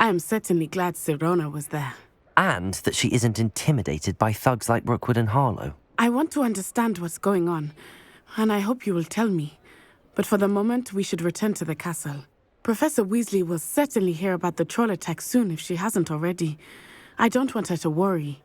I am certainly glad Sirona was there. And that she isn't intimidated by thugs like Rookwood and Harlow. I want to understand what's going on, and I hope you will tell me. But for the moment, we should return to the castle. Professor Weasley will certainly hear about the troll attack soon if she hasn't already. I don't want her to worry.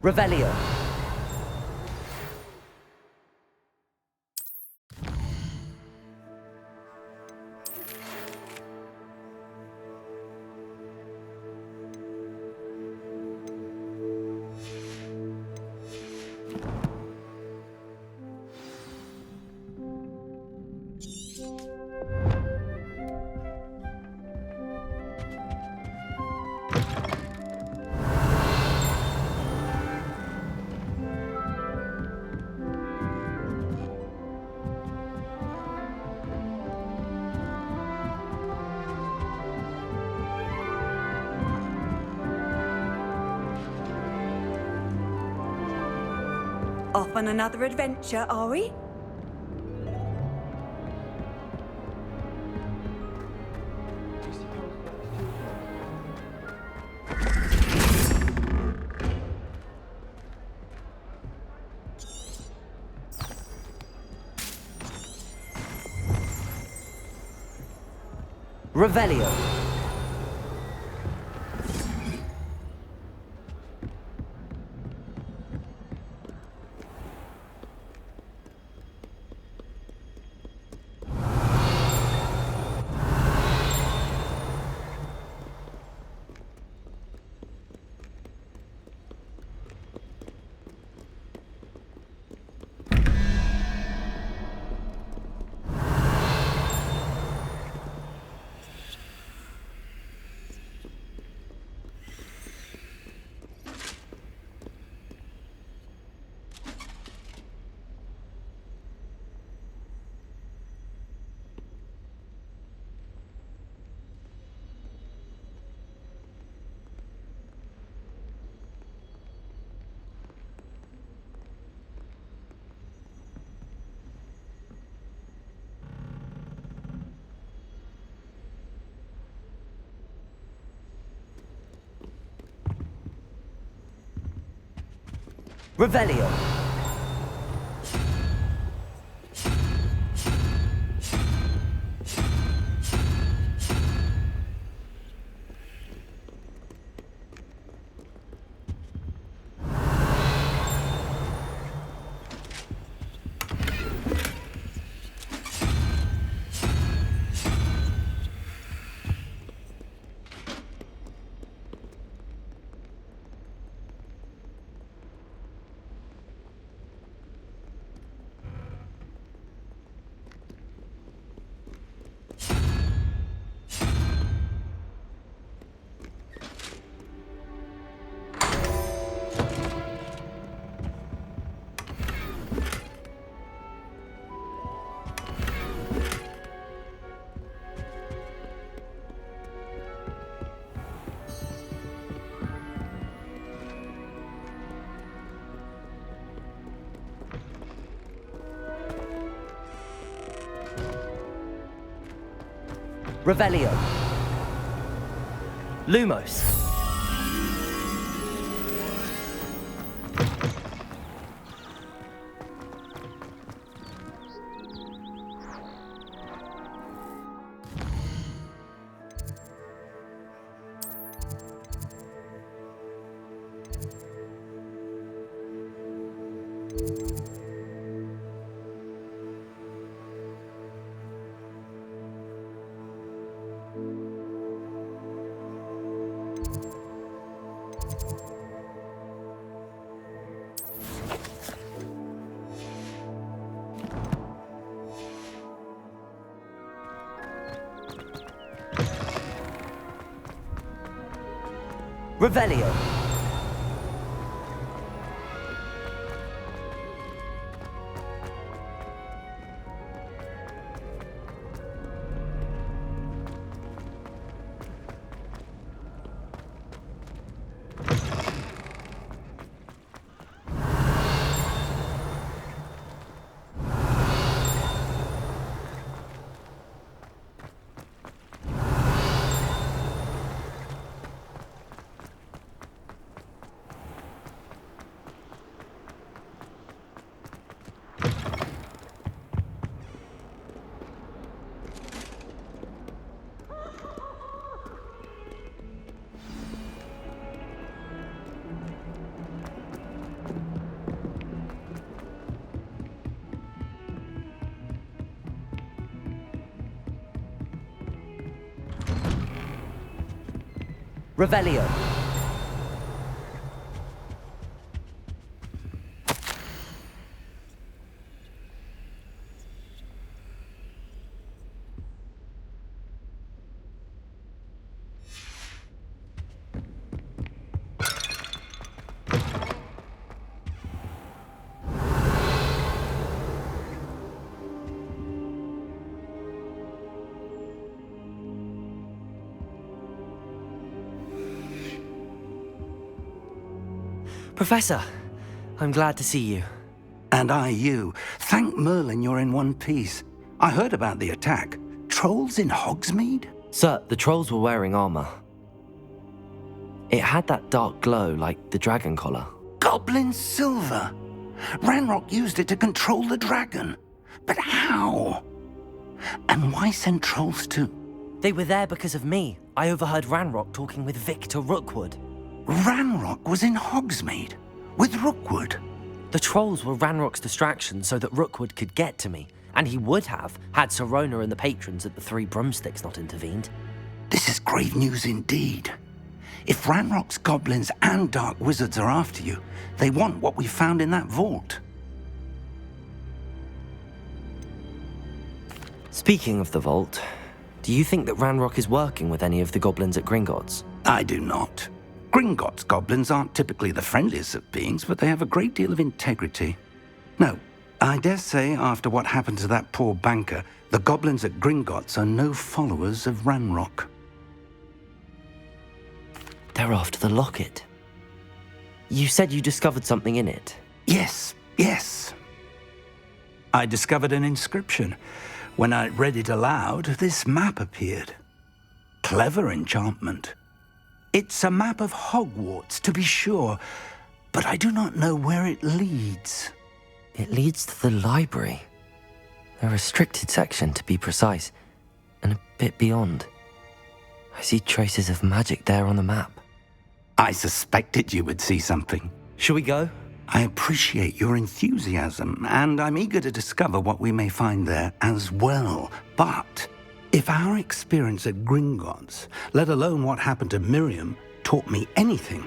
Revelio. Off on another adventure, are we? Revelio. Revelio. Revelio. Lumos. Revelio. Revelio. Professor, I'm glad to see you. And I you. Thank Merlin you're in one piece. I heard about the attack. Trolls in Hogsmeade? Sir, the trolls were wearing armor. It had that dark glow like the dragon collar. Goblin silver! Ranrock used it to control the dragon. But how? And why send trolls to... They were there because of me. I overheard Ranrock talking with Victor Rookwood. Ranrock was in Hogsmeade? With Rookwood? The trolls were Ranrock's distraction so that Rookwood could get to me, and he would have had Sirona and the patrons at the Three Broomsticks not intervened. This is grave news indeed. If Ranrock's goblins and dark wizards are after you, they want what we found in that vault. Speaking of the vault, do you think that Ranrock is working with any of the goblins at Gringotts? I do not. Gringotts goblins aren't typically the friendliest of beings, but they have a great deal of integrity. No, I dare say after what happened to that poor banker, the goblins at Gringotts are no followers of Ranrock. They're after the locket. You said you discovered something in it. Yes. I discovered an inscription. When I read it aloud, this map appeared. Clever enchantment. It's a map of Hogwarts, to be sure, but I do not know where it leads. It leads to the library. A restricted section, to be precise, and a bit beyond. I see traces of magic there on the map. I suspected you would see something. Shall we go? I appreciate your enthusiasm, and I'm eager to discover what we may find there as well. But if our experience at Gringotts, let alone what happened to Miriam, taught me anything,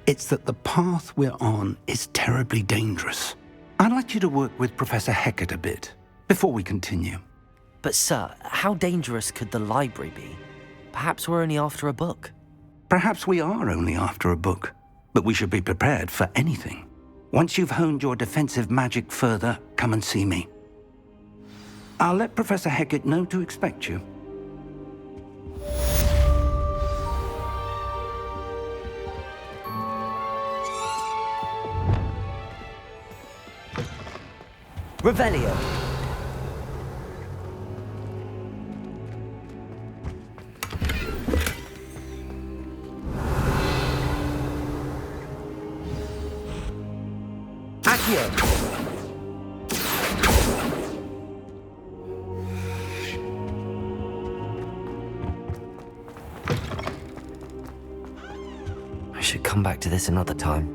it's that the path we're on is terribly dangerous. I'd like you to work with Professor Hecat a bit before we continue. But sir, how dangerous could the library be? Perhaps we're only after a book. Perhaps we are only after a book, but we should be prepared for anything. Once you've honed your defensive magic further, come and see me. I'll let Professor Hecat know to expect you. Revelio. Accio. I should come back to this another time.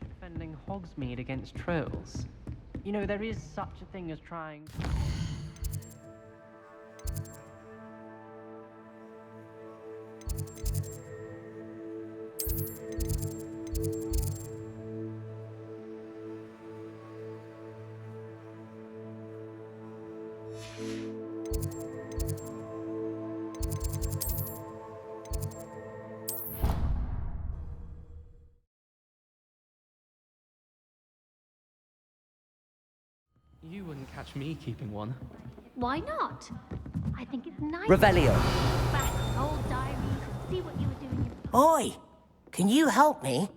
Defending Hogsmeade against trolls. You know, there is such a thing as trying... You wouldn't catch me keeping one. Why not? I think it's nice. Revelio. Back in old diaries and see what you were doing. Oi! Can you help me?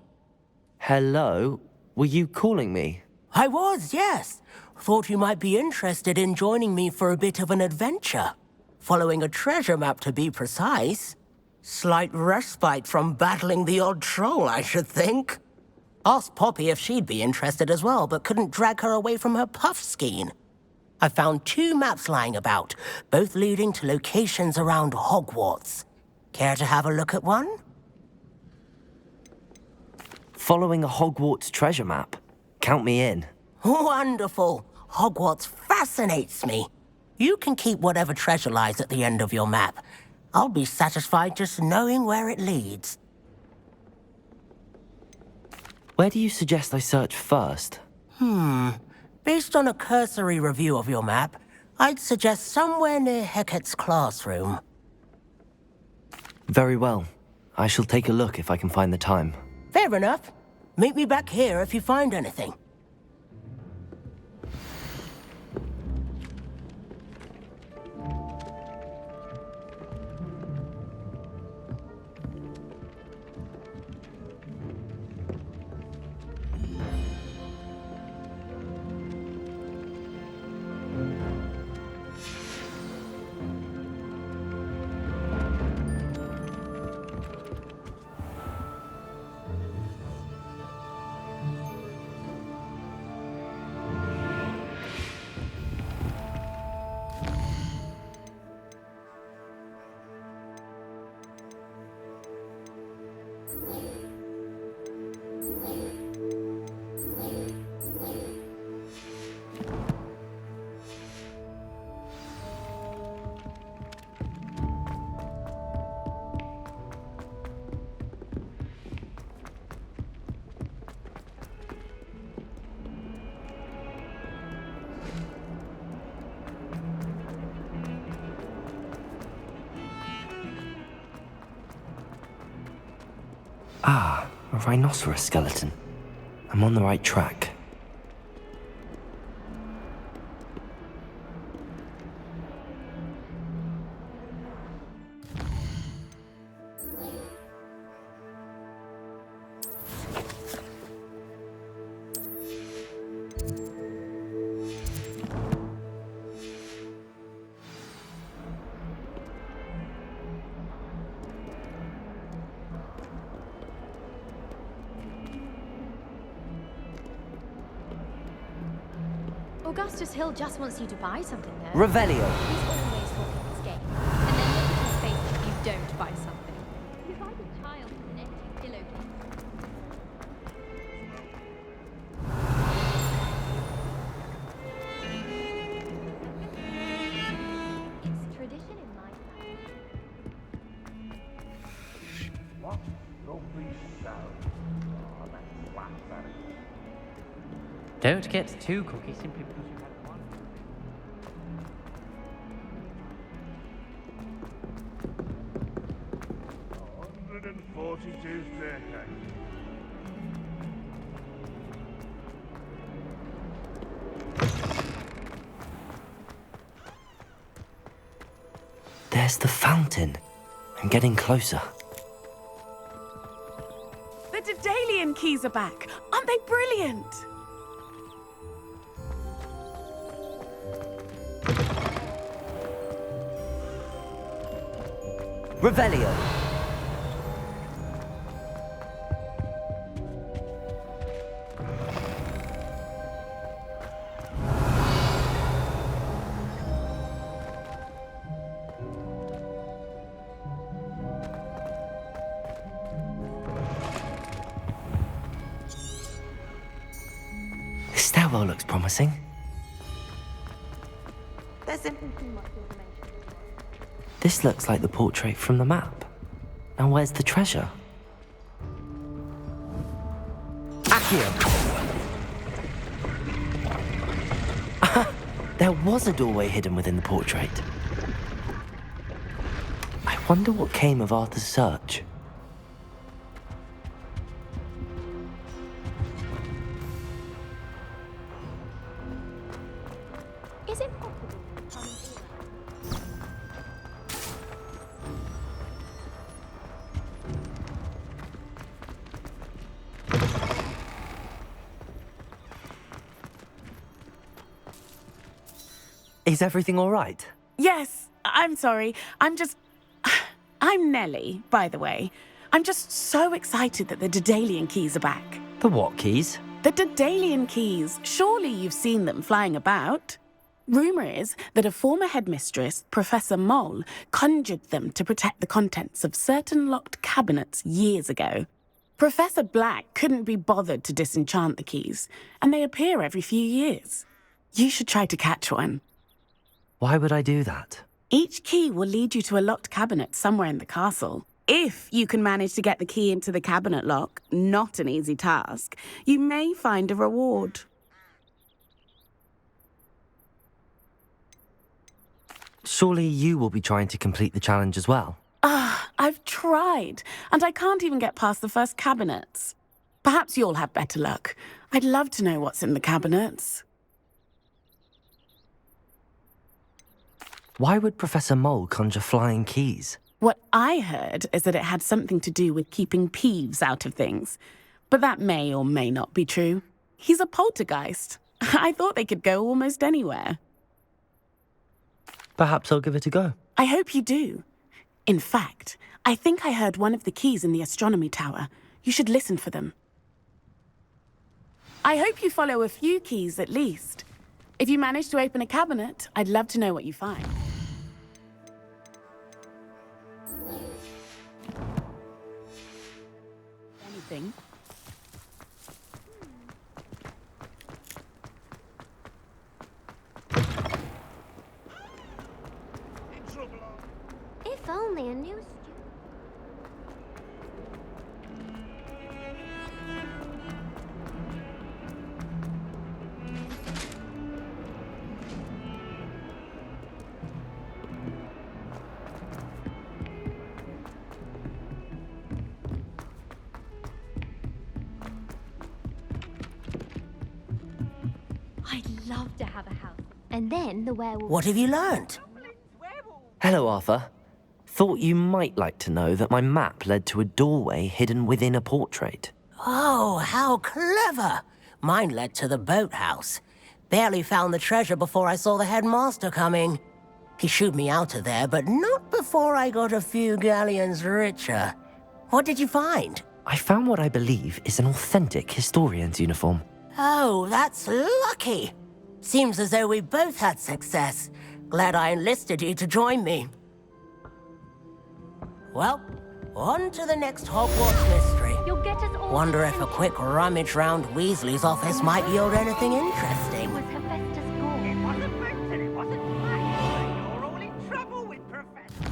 Hello? Were you calling me? I was, yes. Thought you might be interested in joining me for a bit of an adventure. Following a treasure map, to be precise. Slight respite from battling the odd troll, I should think. Asked Poppy if she'd be interested as well, but couldn't drag her away from her puff skein. I found 2 maps lying about, both leading to locations around Hogwarts. Care to have a look at one? Following a Hogwarts treasure map. Count me in. Wonderful. Hogwarts fascinates me. You can keep whatever treasure lies at the end of your map. I'll be satisfied just knowing where it leads. Where do you suggest I search first? Based on a cursory review of your map, I'd suggest somewhere near Hecate's classroom. Very well. I shall take a look if I can find the time. Fair enough. Meet me back here if you find anything. Ah, a rhinoceros skeleton. I'm on the right track. Augustus Hill just wants you to buy something there. Revelio. He's always talking his game. And then look at his face if you don't buy something. He's like a child with an empty pillowcase. It's tradition in my family. What lovely sound. Oh, that's flat. Don't get too cocky simply because you had one. 142 staircase. There's the fountain. I'm getting closer. The Daedalian keys are back. Aren't they brilliant? Revelio. The stairwell looks promising. There simply too much information. This looks like the portrait from the map. Now where's the treasure? Accio! Aha! There was a doorway hidden within the portrait. I wonder what came of Arthur's search. Is it possible to come here? Is everything all right? Yes, I'm sorry. I'm Nellie, by the way. I'm just so excited that the Daedalian keys are back. The what keys? The Daedalian keys. Surely you've seen them flying about. Rumour is that a former headmistress, Professor Mole, conjured them to protect the contents of certain locked cabinets years ago. Professor Black couldn't be bothered to disenchant the keys, and they appear every few years. You should try to catch one. Why would I do that? Each key will lead you to a locked cabinet somewhere in the castle. If you can manage to get the key into the cabinet lock, not an easy task, you may find a reward. Surely you will be trying to complete the challenge as well. I've tried, and I can't even get past the first cabinets. Perhaps you'll have better luck. I'd love to know what's in the cabinets. Why would Professor Mole conjure flying keys? What I heard is that it had something to do with keeping Peeves out of things. But that may or may not be true. He's a poltergeist. I thought they could go almost anywhere. Perhaps I'll give it a go. I hope you do. In fact, I think I heard one of the keys in the astronomy tower. You should listen for them. I hope you follow a few keys at least. If you manage to open a cabinet, I'd love to know what you find. Anything? If only a new student. I'd love to have a house. And then the werewolf. What have you learned? Hello, Arthur. Thought you might like to know that my map led to a doorway hidden within a portrait. Oh, how clever! Mine led to the boathouse. Barely found the treasure before I saw the headmaster coming. He shooed me out of there, but not before I got a few galleons richer. What did you find? I found what I believe is an authentic historian's uniform. Oh, that's lucky. Seems as though we both had success. Glad I enlisted you to join me. Well, on to the next Hogwarts mystery. You'll get us all. Wonder to if a Central. quick rummage round Weasley's office might yield anything It interesting. was Hephaestus Gore. It wasn't Boots and it wasn't Max. You're all in trouble with Professor.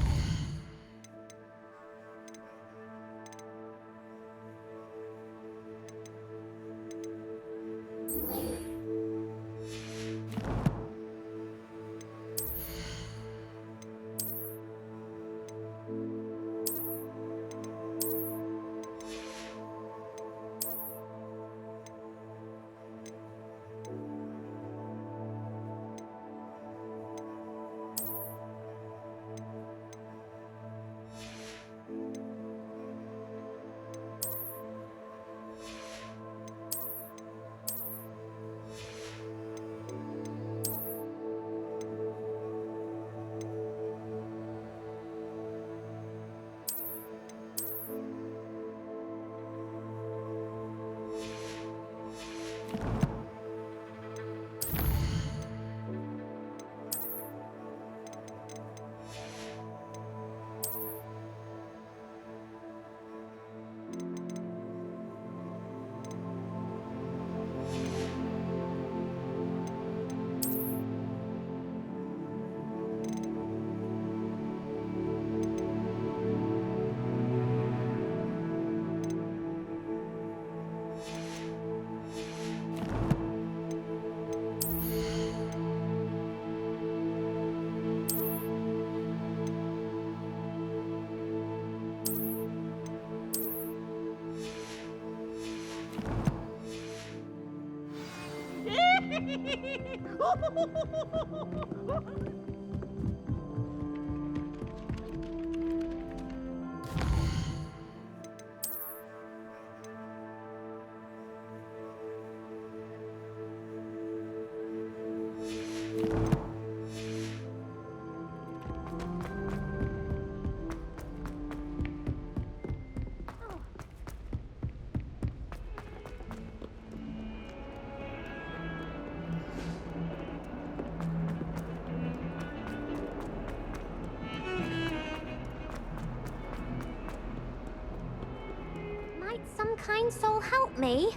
Might some kind soul help me?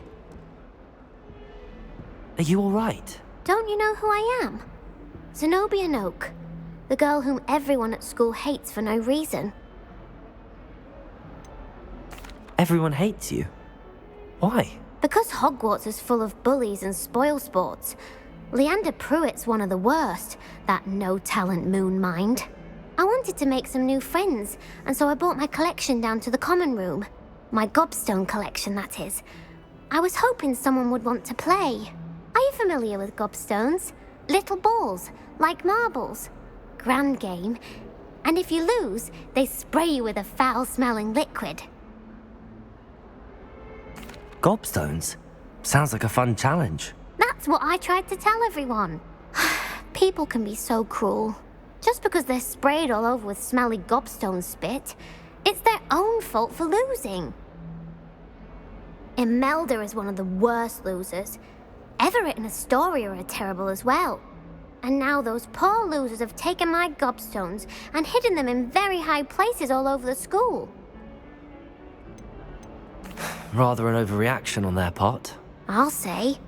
Are you alright? Don't you know who I am? Zenobia Noak, the girl whom everyone at school hates for no reason. Everyone hates you. Why? Because Hogwarts is full of bullies and spoilsports. Leander Pruitt's one of the worst, that no-talent moon mind. I wanted to make some new friends, and so I brought my collection down to the common room. My gobstone collection, that is. I was hoping someone would want to play. Are you familiar with gobstones? Little balls, like marbles. Grand game. And if you lose, they spray you with a foul-smelling liquid. Gobstones? Sounds like a fun challenge. That's what I tried to tell everyone. People can be so cruel. Just because they're sprayed all over with smelly gobstone spit, it's their own fault for losing. Imelda is one of the worst losers. Everett and Astoria are terrible as well. And now those poor losers have taken my gobstones and hidden them in very high places all over the school. Rather an overreaction on their part. I'll say.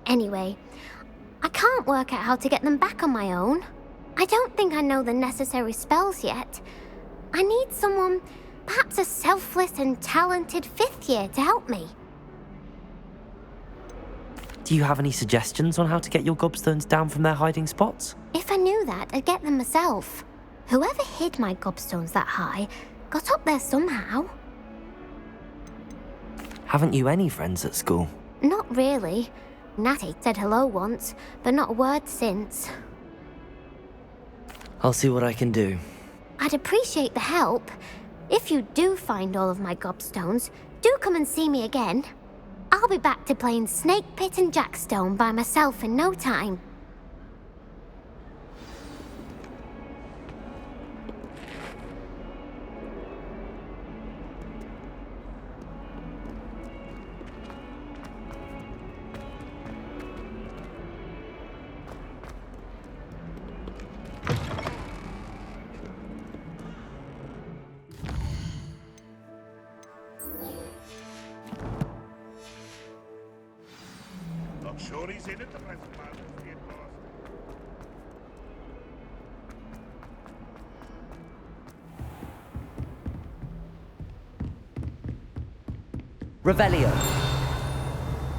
Anyway, I can't work out how to get them back on my own. I don't think I know the necessary spells yet. I need someone, perhaps a selfless and talented fifth year to help me. Do you have any suggestions on how to get your gobstones down from their hiding spots? If I knew that, I'd get them myself. Whoever hid my gobstones that high got up there somehow. Haven't you any friends at school? Not really. Natty said hello once, but not a word since. I'll see what I can do. I'd appreciate the help. If you do find all of my gobstones, do come and see me again. I'll be back to playing Snake Pit and Jackstone by myself in no time. I'm sure he's in at the present moment, the boss. Revelio.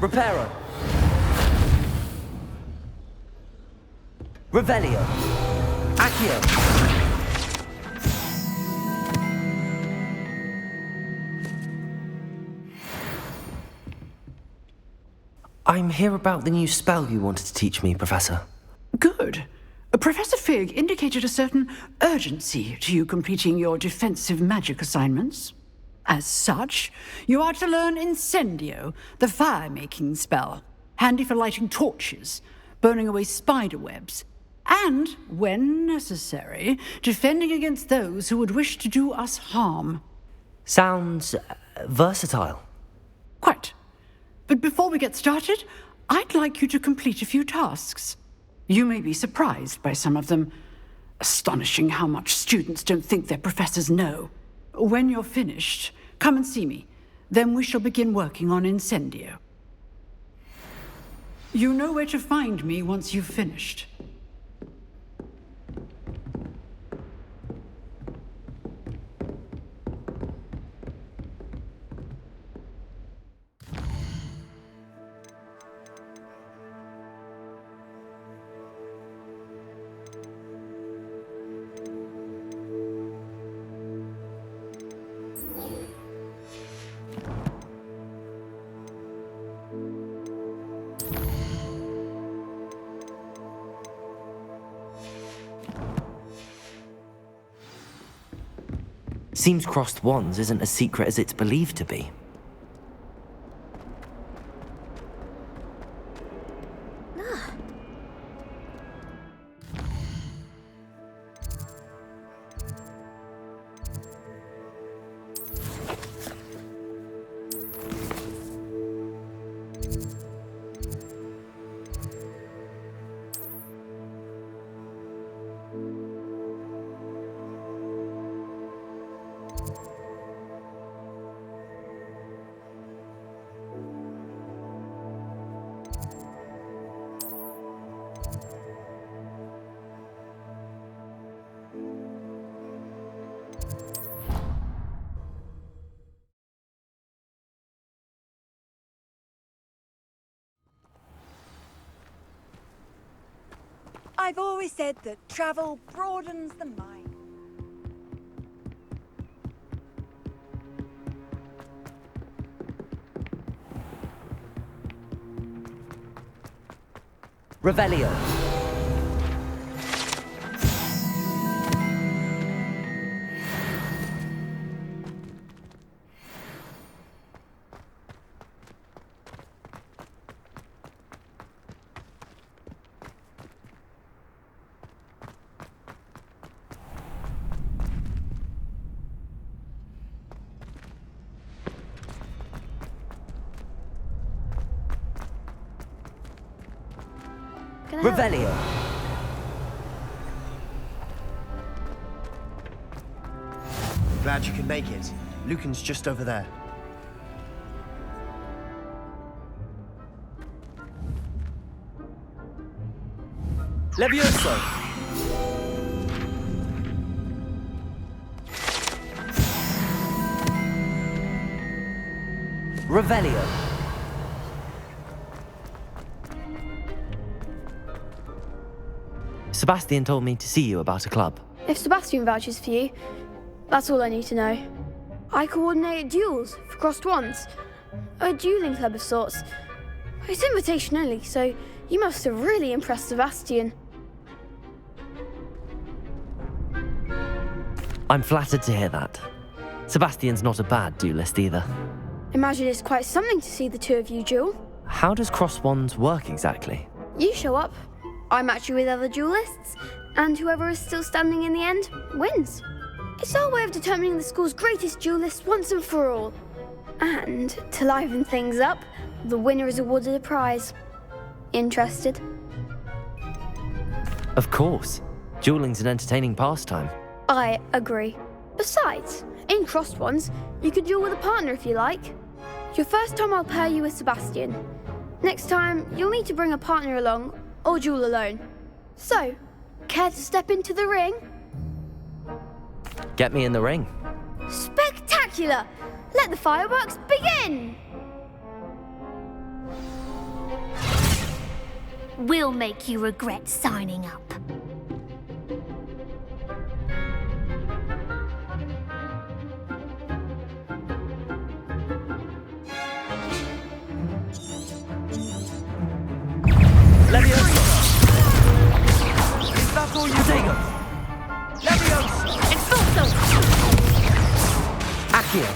Reparo. Revelio. Accio. I'm here about the new spell you wanted to teach me, Professor. Good. Professor Fig indicated a certain urgency to you completing your defensive magic assignments. As such, you are to learn Incendio, the fire-making spell, handy for lighting torches, burning away spider webs, and, when necessary, defending against those who would wish to do us harm. Sounds versatile. Quite. But before we get started, I'd like you to complete a few tasks. You may be surprised by some of them. Astonishing how much students don't think their professors know. When you're finished, come and see me. Then we shall begin working on Incendio. You know where to find me once you've finished. Seems crossed wands isn't as secret as it's believed to be. I've always said that travel broadens the mind. Revelio. Revelio. Glad you could make it. Lucan's just over there. Levioso. Revelio. Sebastian told me to see you about a club. If Sebastian vouches for you, that's all I need to know. I coordinate duels for crossed wands. A dueling club of sorts. It's invitation only, so you must have really impressed Sebastian. I'm flattered to hear that. Sebastian's not a bad duelist either. Imagine it's quite something to see the two of you duel. How does cross wands work exactly? You show up, I match you with other duelists, and whoever is still standing in the end wins. It's our way of determining the school's greatest duelist once and for all. And to liven things up, the winner is awarded a prize. Interested? Of course. Dueling's an entertaining pastime. I agree. Besides, in crossed ones, you could duel with a partner if you like. Your first time I'll pair you with Sebastian. Next time, you'll need to bring a partner along, or duel alone. So, care to step into the ring? Get me in the ring. Spectacular! Let the fireworks begin! We'll make you regret signing up. Levioso! Is that all you take? Levioso! Expulso! Accio!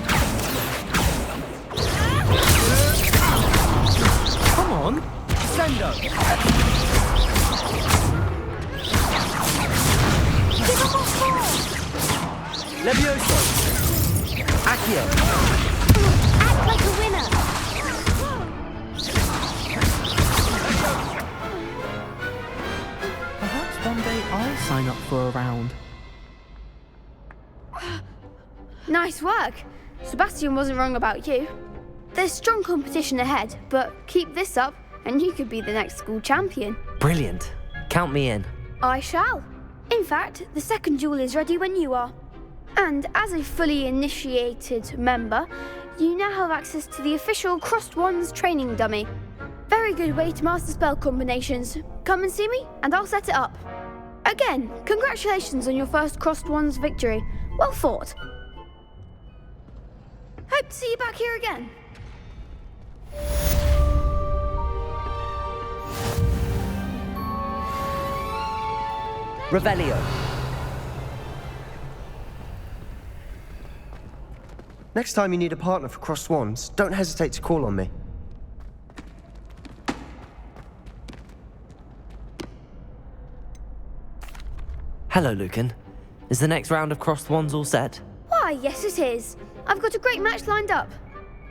Come on! Sendo! Give him a fall! Levioso! Accio! Act like a winner! Perhaps one day I'll sign up for a round. Nice work. Sebastian wasn't wrong about you. There's strong competition ahead, but keep this up and you could be the next school champion. Brilliant. Count me in. I shall. In fact, the second duel is ready when you are. And as a fully initiated member, you now have access to the official Crossed Wands training dummy. Very good way to master spell combinations. Come and see me and I'll set it up. Again, congratulations on your first Crossed Wands victory. Well fought. Hope to see you back here again. Revelio. Next time you need a partner for Crossed Wands, don't hesitate to call on me. Hello, Lucan. Is the next round of Crossed Wands all set? Why, yes it is. I've got a great match lined up.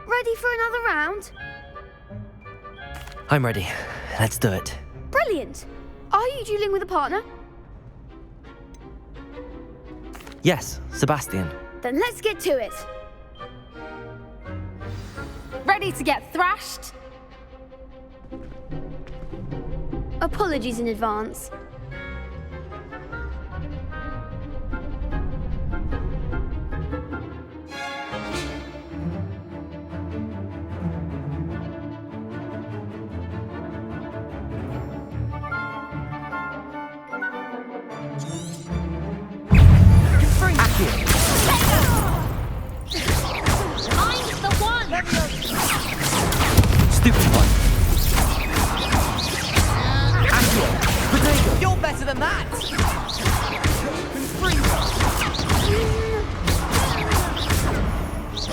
Ready for another round? I'm ready. Let's do it. Brilliant. Are you dueling with a partner? Yes, Sebastian. Then let's get to it. Ready to get thrashed? Apologies in advance. Stupid one. You're better than that!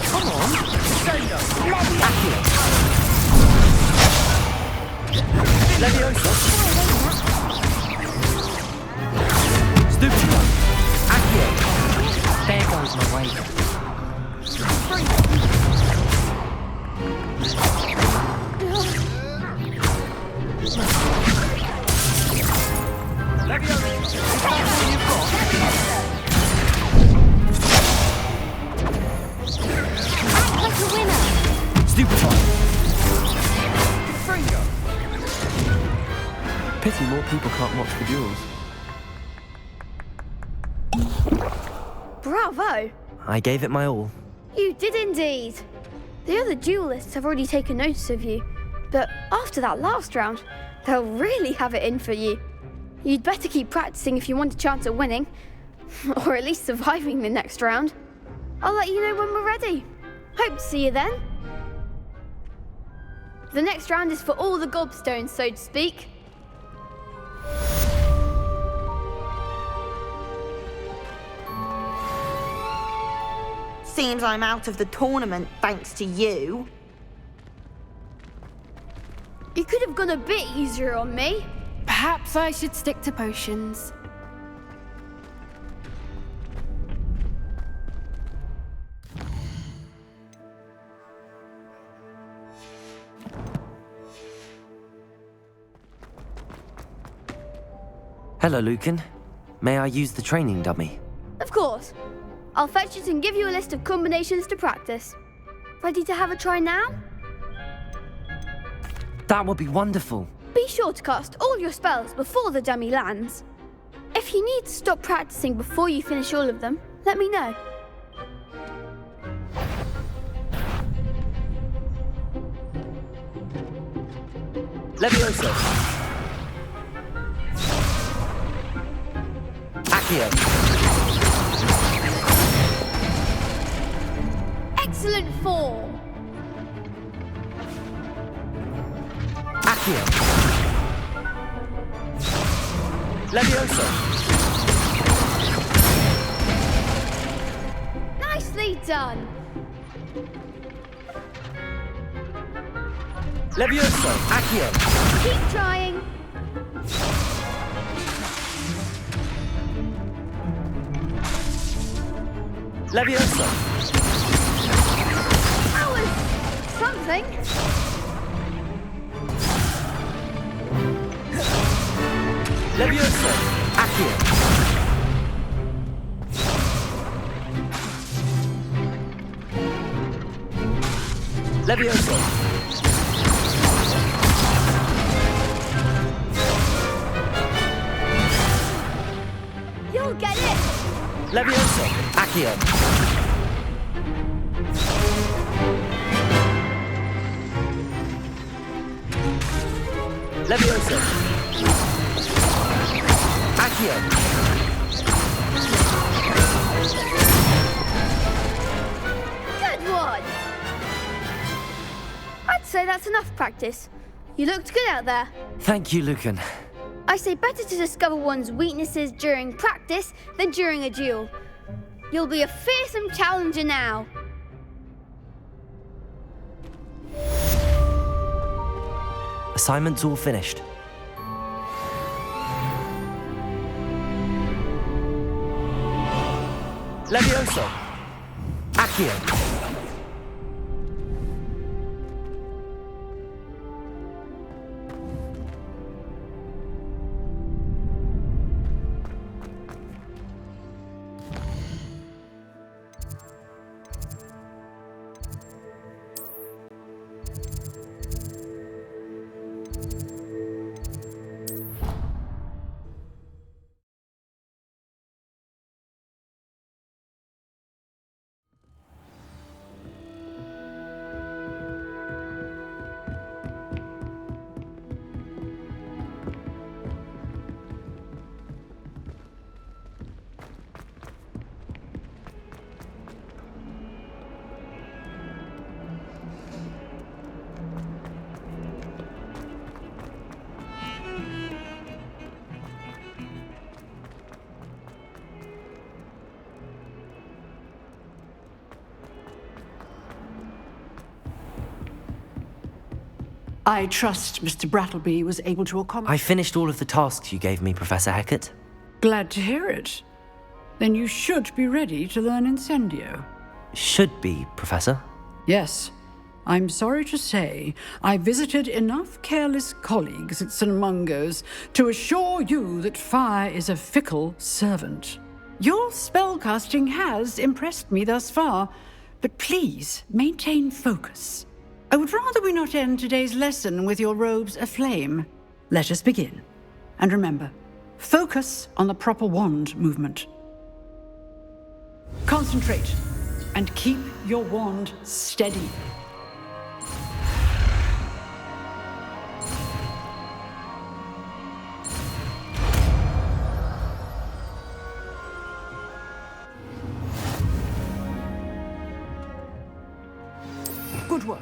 Come on! Leviosa. Stupid one. Accio. There goes my way. Stupid one. Pity more people can't watch the duels. Bravo! I gave it my all. You did indeed. The other duelists have already taken notice of you, but after that last round, they'll really have it in for you. You'd better keep practicing if you want a chance at winning, or at least surviving the next round. I'll let you know when we're ready. Hope to see you then. The next round is for all the gobstones, so to speak. Seems I'm out of the tournament thanks to you. You could have gone a bit easier on me. Perhaps I should stick to potions. Hello, Lucan. May I use the training dummy? Of course. I'll fetch it and give you a list of combinations to practice. Ready to have a try now? That would be wonderful. Be sure to cast all your spells before the dummy lands. If you need to stop practicing before you finish all of them, let me know. Leviosa. Accio. Excellent form. Accio. Leviosa. Nicely done. Leviosa. Accio. Keep trying. Leviosa. That was something. Leviosa. Accio. Leviosa. You'll get it. Leviosa. Accio. Leviosa. Accio. Good one. I'd say that's enough practice. You looked good out there. Thank you, Lucan. I say better to discover one's weaknesses during practice than during a duel. You'll be a fearsome challenger now. Assignment's all finished. Levioso! Accio! I trust Mr. Brattleby was able to accommodate... I finished all of the tasks you gave me, Professor Hecat. Glad to hear it. Then you should be ready to learn Incendio. Should be, Professor. Yes. I'm sorry to say, I visited enough careless colleagues at St. Mungo's to assure you that fire is a fickle servant. Your spellcasting has impressed me thus far, but please maintain focus. I would rather we not end today's lesson with your robes aflame. Let us begin. And remember, focus on the proper wand movement. Concentrate, and keep your wand steady. Good work.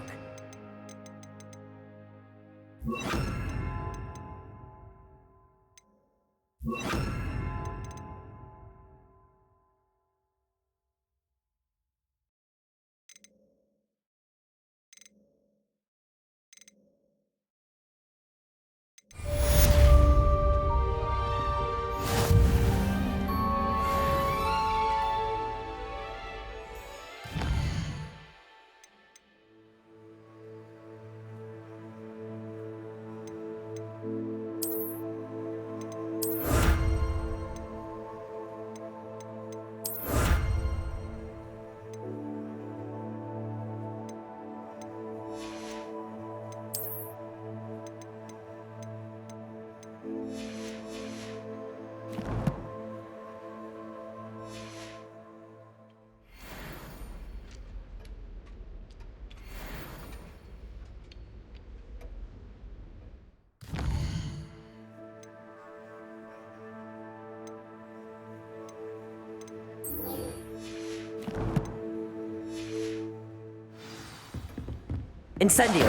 Incendio!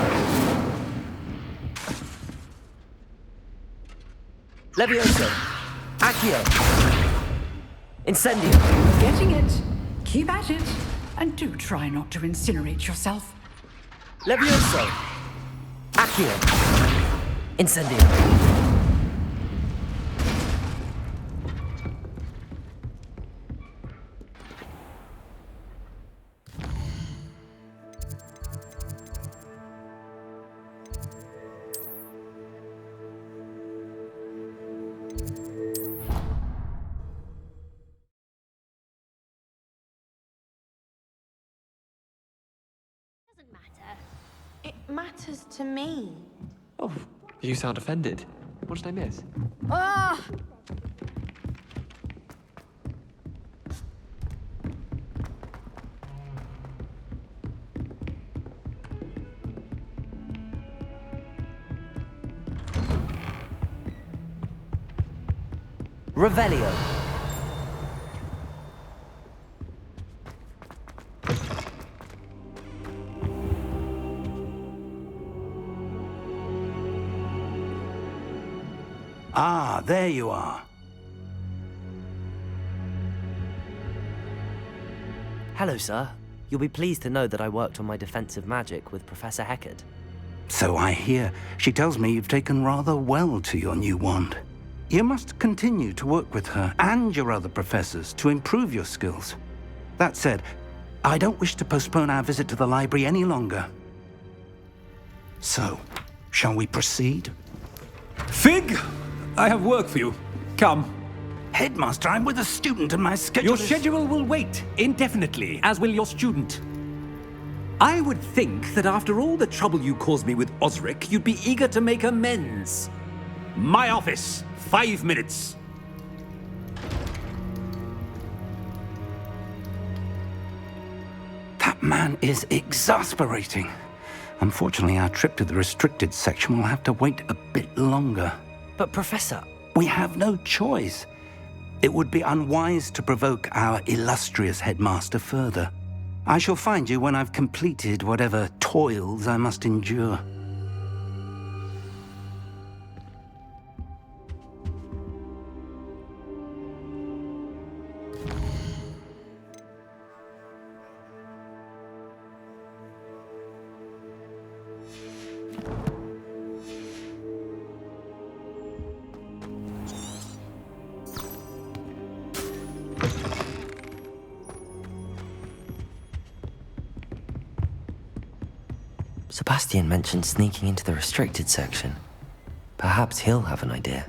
Levioso! Accio! Incendio! Getting it. Keep at it. And do try not to incinerate yourself. Levioso! Accio! Incendio! It matters to me. Oh, you sound offended. What did I miss? Ah! Revelio! Ah, there you are. Hello, sir. You'll be pleased to know that I worked on my defensive magic with Professor Hecat. So I hear. She tells me you've taken rather well to your new wand. You must continue to work with her and your other professors to improve your skills. That said, I don't wish to postpone our visit to the library any longer. So, shall we proceed? Fig, I have work for you. Come. Headmaster, I'm with a student and my schedule Your schedule will wait indefinitely, as will your student. I would think that after all the trouble you caused me with Osric, you'd be eager to make amends. My office, 5 minutes. That man is exasperating. Unfortunately, our trip to the restricted section will have to wait a bit longer. But Professor... We have no choice. It would be unwise to provoke our illustrious headmaster further. I shall find you when I've completed whatever toils I must endure. Sebastian mentioned sneaking into the restricted section. Perhaps he'll have an idea.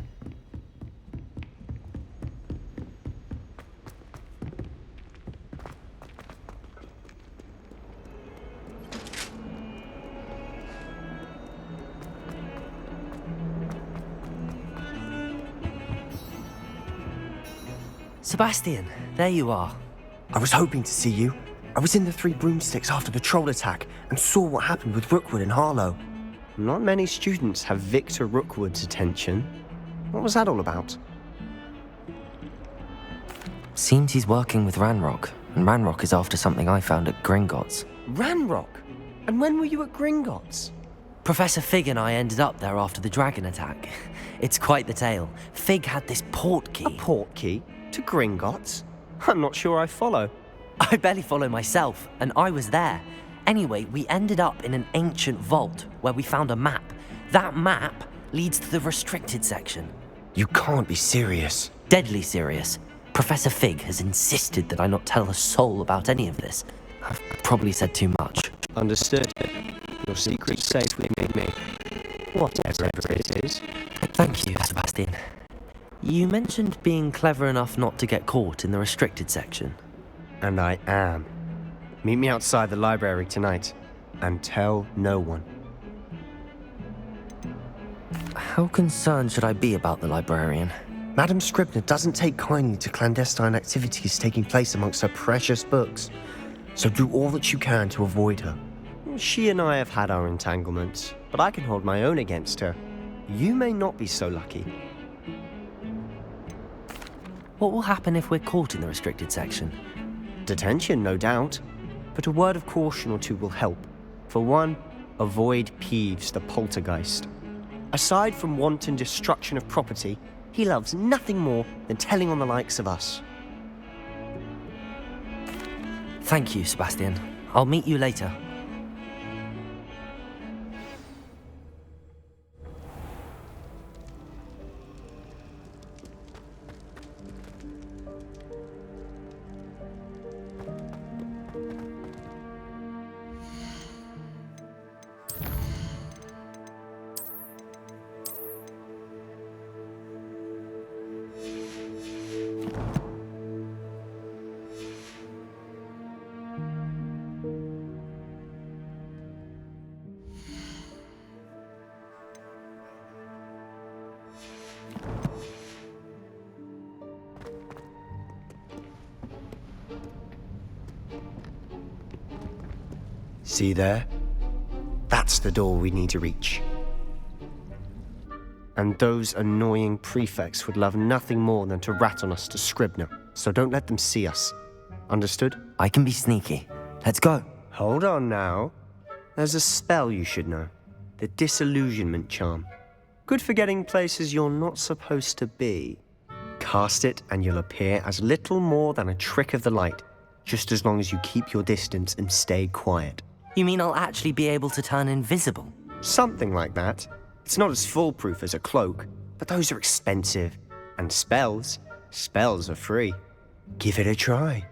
Sebastian, there you are. I was hoping to see you. I was in the Three Broomsticks after the troll attack and saw what happened with Rookwood and Harlow. Not many students have Victor Rookwood's attention. What was that all about? Seems he's working with Ranrock, and Ranrock is after something I found at Gringotts. Ranrock? And when were you at Gringotts? Professor Fig and I ended up there after the dragon attack. It's quite the tale. Fig had this port key. A port key? To Gringotts? I'm not sure I follow. I barely follow myself, and I was there. Anyway, we ended up in an ancient vault where we found a map. That map leads to the restricted section. You can't be serious. Deadly serious. Professor Fig has insisted that I not tell a soul about any of this. I've probably said too much. Understood. Your secret's safe with me. Whatever it is. Thank you, Sebastian. You mentioned being clever enough not to get caught in the restricted section. And I am. Meet me outside the library tonight, and tell no one. How concerned should I be about the librarian? Madam Scribner doesn't take kindly to clandestine activities taking place amongst her precious books, so do all that you can to avoid her. She and I have had our entanglements, but I can hold my own against her. You may not be so lucky. What will happen if we're caught in the restricted section? Detention, no doubt. But a word of caution or two will help. For one, avoid Peeves, the poltergeist. Aside from wanton destruction of property, he loves nothing more than telling on the likes of us. Thank you, Sebastian. I'll meet you later. See there? That's the door we need to reach. And those annoying prefects would love nothing more than to rat on us to Scribner, so don't let them see us. Understood? I can be sneaky. Let's go. Hold on now. There's a spell you should know. The Disillusionment Charm. Good for getting places you're not supposed to be. Cast it and you'll appear as little more than a trick of the light, just as long as you keep your distance and stay quiet. You mean I'll actually be able to turn invisible? Something like that. It's not as foolproof as a cloak, but those are expensive. And spells are free. Give it a try.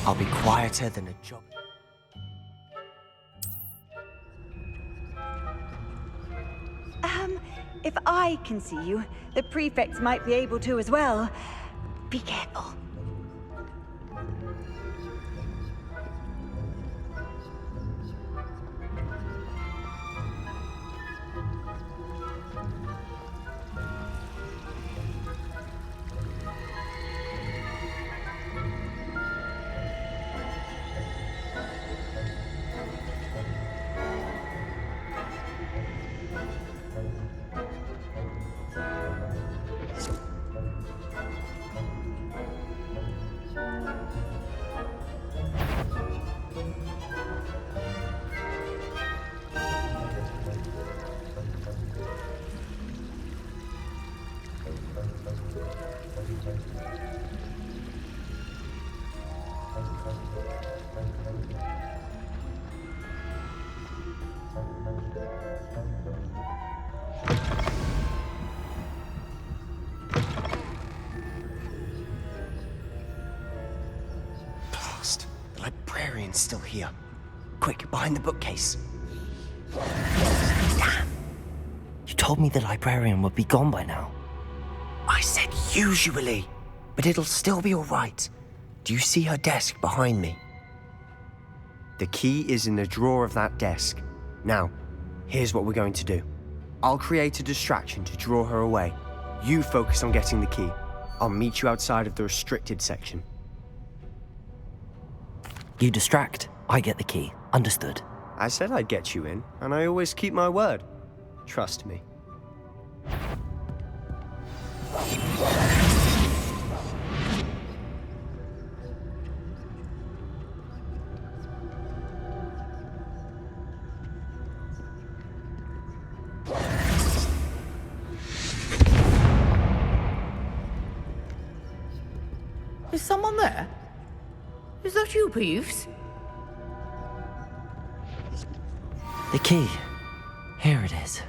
I'll be quieter than a job. If I can see you, the prefects might be able to as well. Be careful. Blast. The librarian's still here. Quick, behind the bookcase. Damn. You told me the librarian would be gone by now. I said usually, but it'll still be all right. Do you see her desk behind me? The key is in the drawer of that desk. Now, here's what we're going to do. I'll create a distraction to draw her away. You focus on getting the key. I'll meet you outside of the restricted section. You distract, I get the key. Understood. I said I'd get you in, and I always keep my word. Trust me. Is someone there? Is that you, Peeves? The key. Here it is.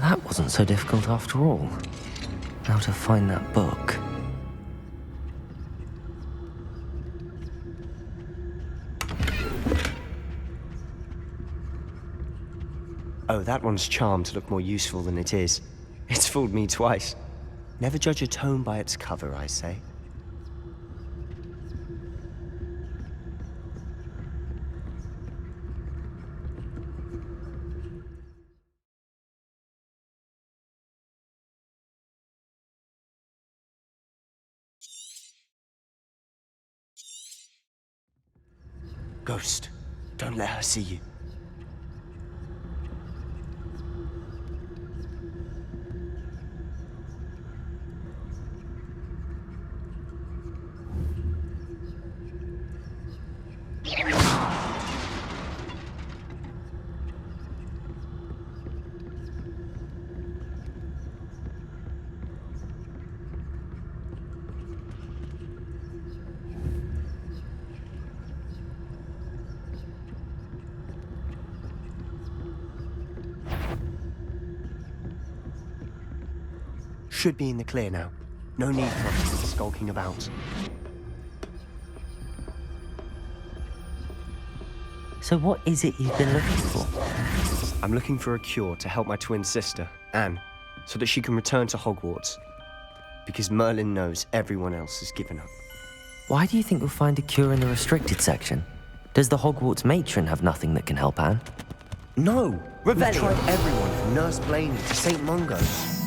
That wasn't so difficult after all. Now to find that book. Oh, that one's charmed to look more useful than it is. It's fooled me twice. Never judge a tome by its cover, I say. Ghost, don't let her see you. Should be in the clear now. No need for us to be skulking about. So what is it you've been looking for? I'm looking for a cure to help my twin sister, Anne, so that she can return to Hogwarts. because Merlin knows everyone else has given up. Why do you think you'll find a cure in the restricted section? Does the Hogwarts matron have nothing that can help Anne? No! We've tried everyone from Nurse Blaney to St. Mungo's.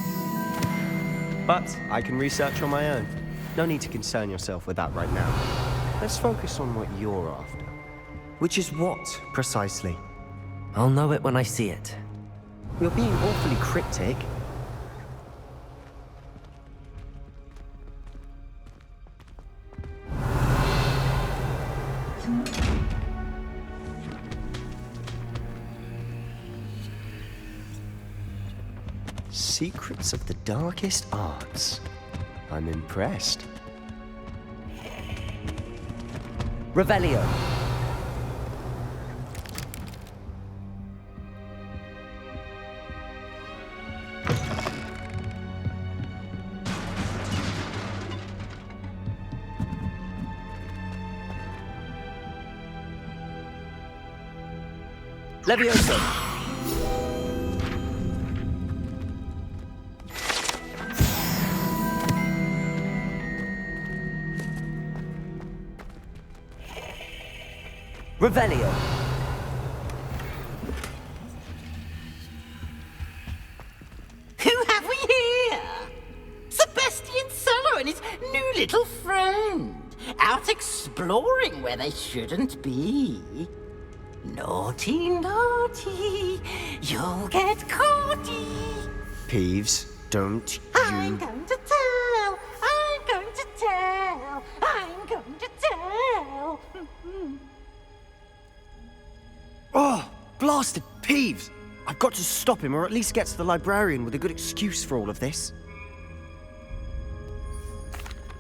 But I can research on my own. No need to concern yourself with that right now. Let's focus on what you're after. Which is what, precisely? I'll know it when I see it. You're being awfully cryptic. Secrets of the darkest arts. I'm impressed. Revelio. Levioso. Revelio. Who have we here? Sebastian Solo and his new little friend. Out exploring where they shouldn't be. Naughty, naughty. You'll get caughty. Peeves, don't I'm you... going to tell. I'm going to tell. I'm going to tell. Oh, blasted Peeves! I've got to stop him, or at least get to the librarian with a good excuse for all of this.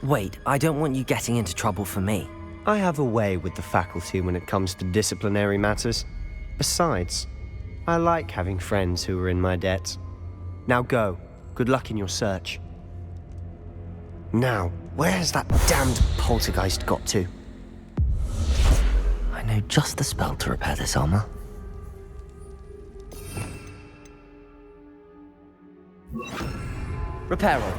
Wait, I don't want you getting into trouble for me. I have a way with the faculty when it comes to disciplinary matters. Besides, I like having friends who are in my debt. Now go. Good luck in your search. Now, where's that damned poltergeist got to? I know just the spell to repair this armor. Reparo.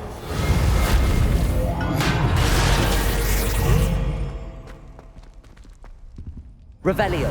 Revelio.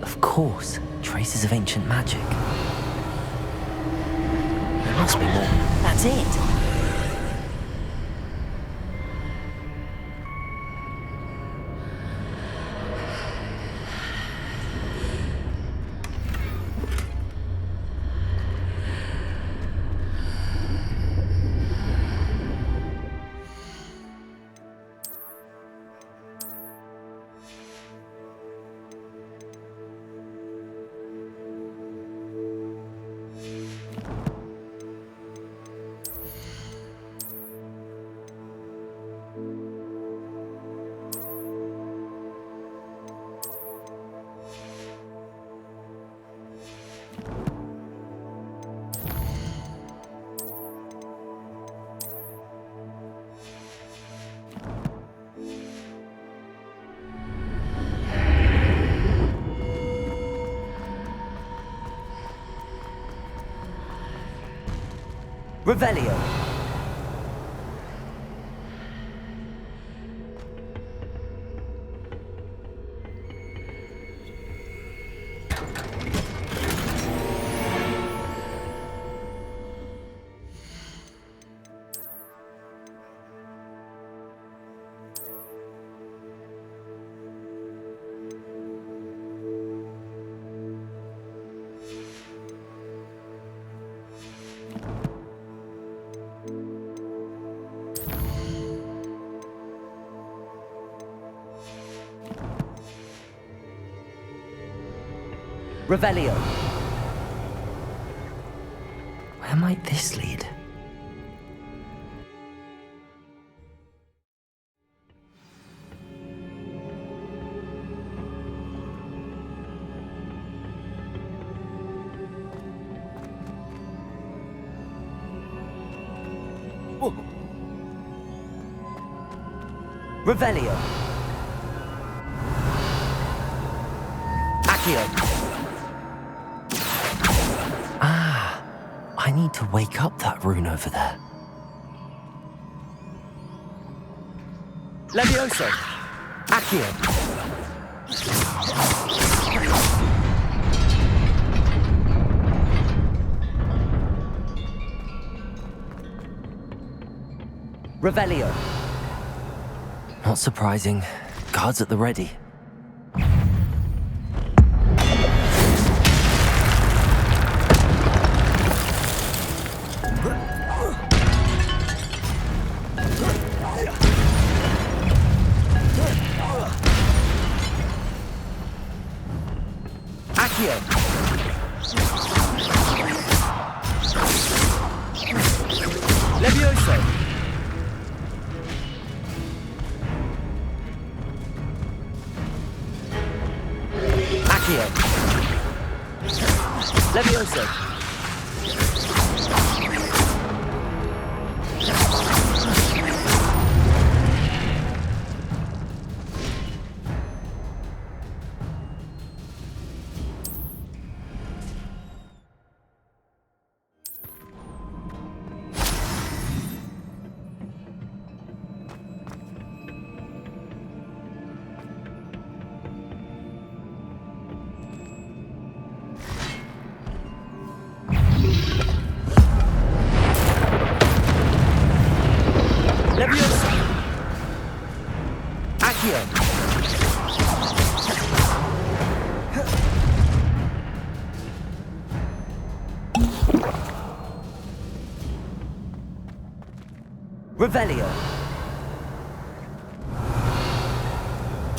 Of course, traces of ancient magic. There must be more. That's it! Revelio. Revelio. Where might this lead? Revelio. Accio. Ah, I need to wake up that rune over there. Levioso. Accio. Revelio. Not surprising. Guards at the ready. Accio. Levioso. Accio. Levioso. Leviosa! Accio! Revelio!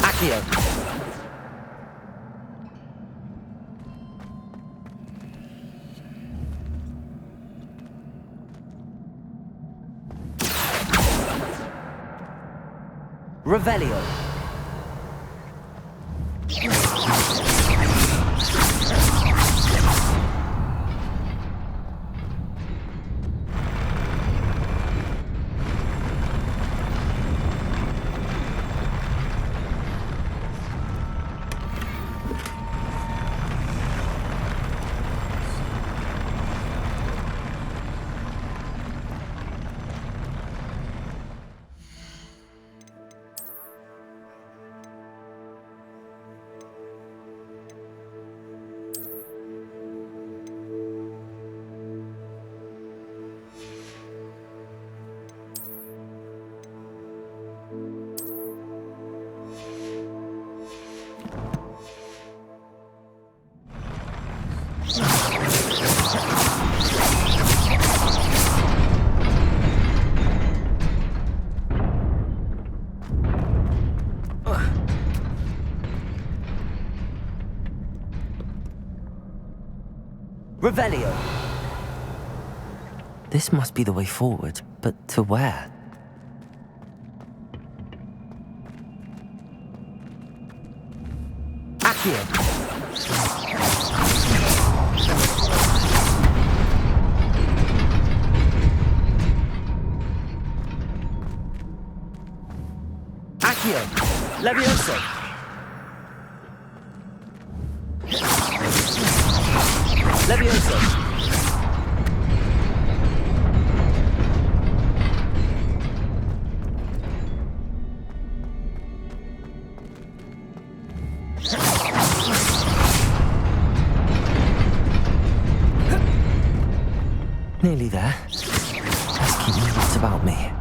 Accio! Revelio. Revelio. This must be the way forward, but to where? Accio. Accio. Levioso. Levioso. Nearly there. Let's keep my wits about me.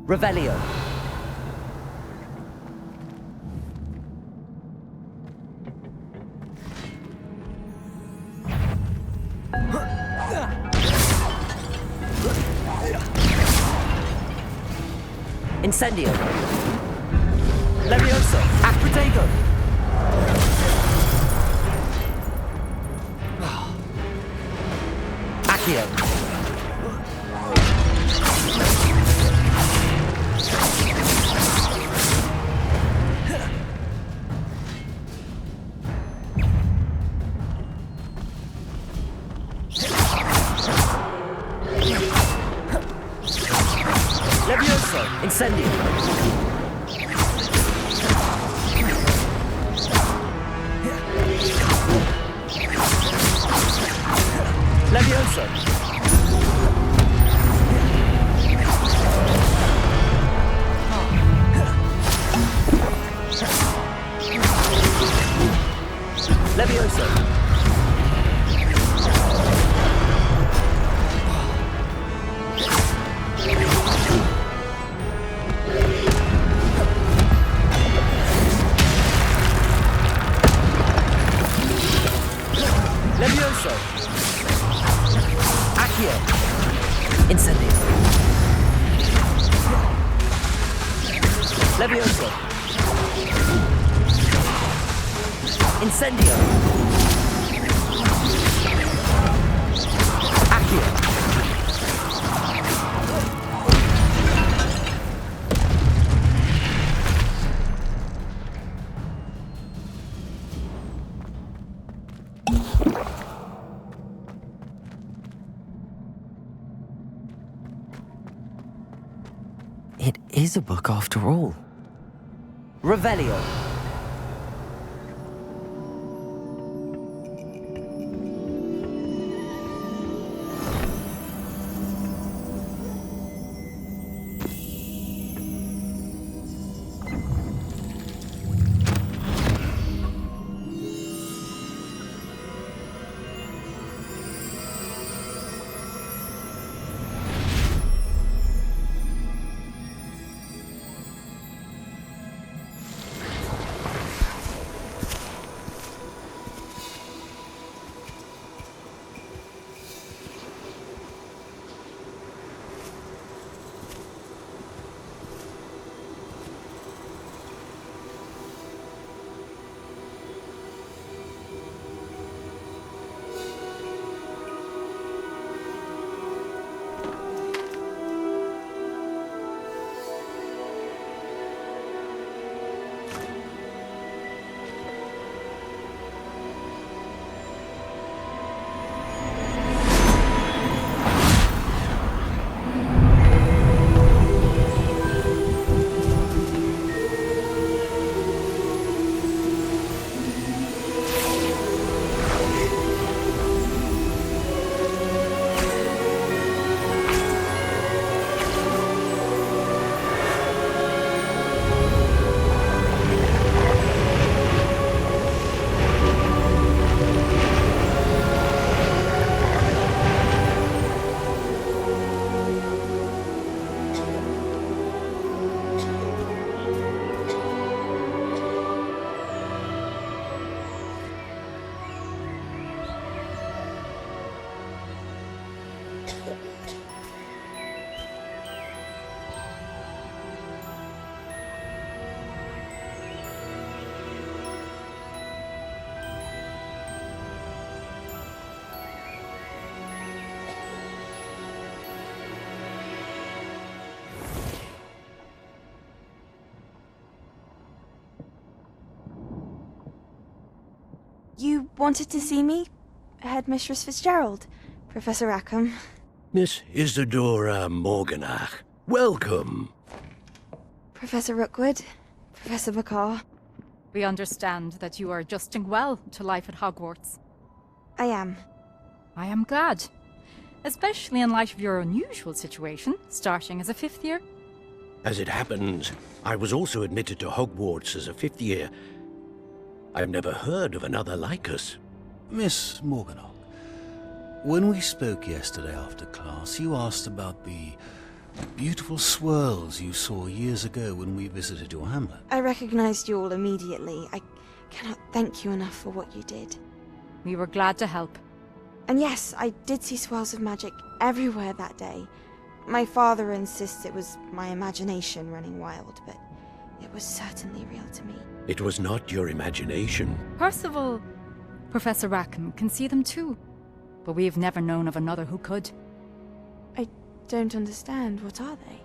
Revelio. Incendio. Levioso. Acquitego. Accio. Levioso. Incendio. Levioso. Levioso. Levioso. Accio. Incendio. Levioso. Incendio. Accio. It is a book after all. Revelio. You wanted to see me? Headmistress Fitzgerald, Professor Rackham. Miss Isadora Morganach, welcome. Professor Rookwood, Professor Bakar. We understand that you are adjusting well to life at Hogwarts. I am. I am glad. Especially in light of your unusual situation, starting as a 5th year. As it happens, I was also admitted to Hogwarts as a 5th year. I've never heard of another like us. Miss Morganach, when we spoke yesterday after class, you asked about the beautiful swirls you saw years ago when we visited your hamlet. I recognized you all immediately. I cannot thank you enough for what you did. We were glad to help. And yes, I did see swirls of magic everywhere that day. My father insists it was my imagination running wild, but it was certainly real to me. It was not your imagination. Percival, Professor Rackham can see them too. But we've never known of another who could. I don't understand. What are they?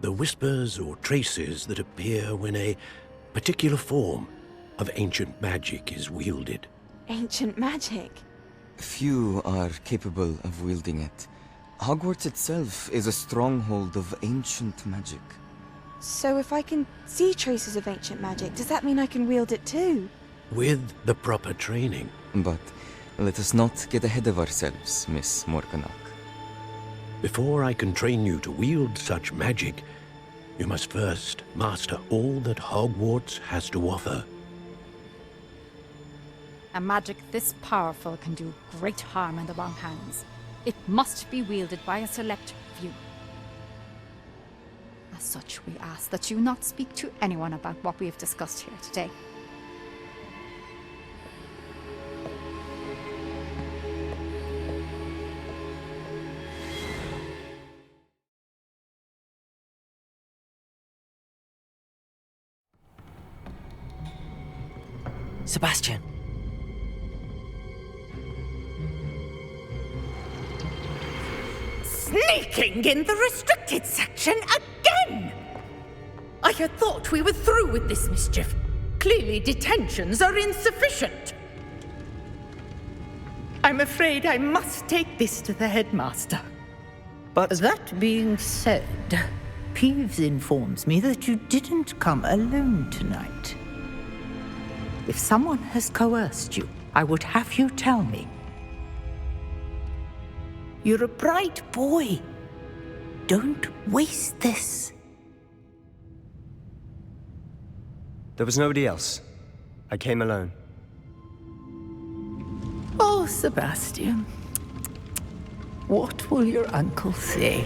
The whispers or traces that appear when a particular form of ancient magic is wielded. Ancient magic? Few are capable of wielding it. Hogwarts itself is a stronghold of ancient magic. So if I can see traces of ancient magic, does that mean I can wield it too? With the proper training. But let us not get ahead of ourselves, Miss Morganach. Before I can train you to wield such magic, you must first master all that Hogwarts has to offer. A magic this powerful can do great harm in the wrong hands. It must be wielded by a select few. As such, we ask that you not speak to anyone about what we have discussed here today. Sebastian. Sneaking in the restricted section again! I had thought we were through with this mischief. Clearly detentions are insufficient. I'm afraid I must take this to the headmaster. But that being said, Peeves informs me that you didn't come alone tonight. If someone has coerced you, I would have you tell me. You're a bright boy. Don't waste this. There was nobody else. I came alone. Oh, Sebastian. What will your uncle say?